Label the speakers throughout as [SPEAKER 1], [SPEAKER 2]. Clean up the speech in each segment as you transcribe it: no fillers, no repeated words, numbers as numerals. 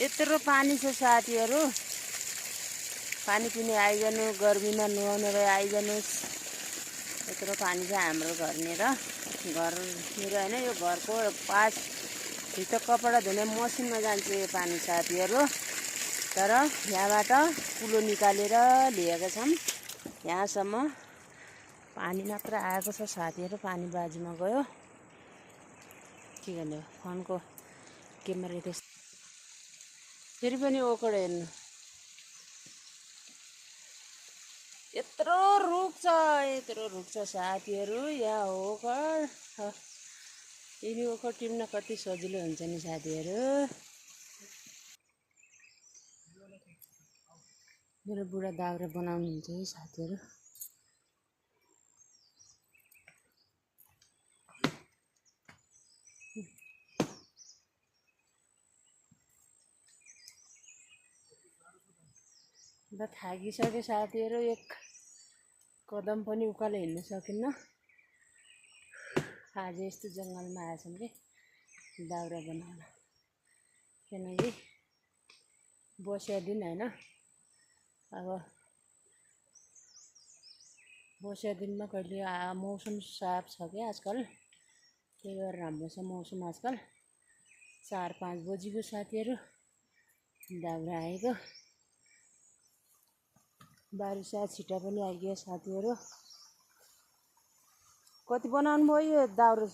[SPEAKER 1] यत्रो पानी छ साथीहरू, पानी पिने आइजानु, गर्मीमा नुहाउन आइजानुस्। यत्रो पानी छ हाम्रो घरनेर, घरनेर होइन, यो घरको पास भित्र कपडा धुने मसिनमा जान्छ यो पानी साथीहरू। तर यहाँबाट कुलो निकालेर लिएका छौँ, यहाँसम्म पानी मात्र आएको छ साथीहरू। पानी बाजुमा गयो, के गर्ने हो, फोनको क्यामेरा त्यस्तो फेरि पनि ओकड हेर्नु। यत्रो रुख छ साथीहरू, यहाँ ओखर। यिनी ओखर टिप्न कति सजिलो हुन्छ नि साथीहरू। मेरो बुढा दाउरा बनाउनुहुन्छ है साथीहरू। ल थाकिसक्यो साथीहरू, एक कदम पनि उकालो हिँड्न सकिन्न। आज यस्तो जङ्गलमा आएछौँ कि दाउरा बनाउन, किनकि वर्षा दिन होइन, अब वर्षा दिनमा कहिले मौसम साफ छ क्या आजकल, त्यही भएर राम्रो छ मौसम आजकल। 4-5 बजीको साथीहरू दाउरा आएको, बारिसा छिटा पनि आइगयो साथीहरू। कति बनाउनु भयो यो दाउरा?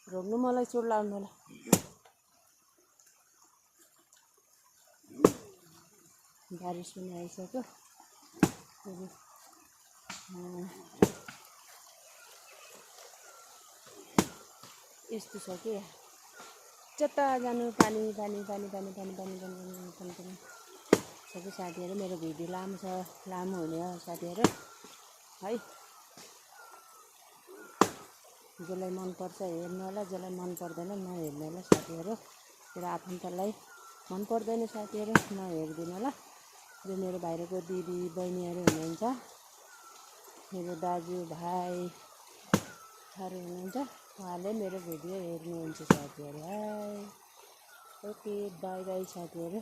[SPEAKER 1] रोक्नु, मलाई चोट लाग्नु होला। बारिस पनि आइसक्यो, यस्तो छ कि जता जानु पानी पानी पानी पानी पानी पानी पानी पानी पानी सबै साथीहरू। मेरो भिडियो लामो छ, लामो हुने हो साथीहरू है। जसलाई मनपर्छ हेर्नु होला, जसलाई मन पर्दैन नहेर्नु होला साथीहरू। मेरो आफन्तलाई मन पर्दैन साथीहरू, नहेरिदिनु होला। जो मेरो बाहिरको दिदी बहिनीहरू हुनुहुन्छ, मेरो दाजुभाइहरू हुनुहुन्छ, उहाँले मेरो भिडियो हेर्नुहुन्छ साथीहरू। हाई, ओके, बाई बाई साथीहरू।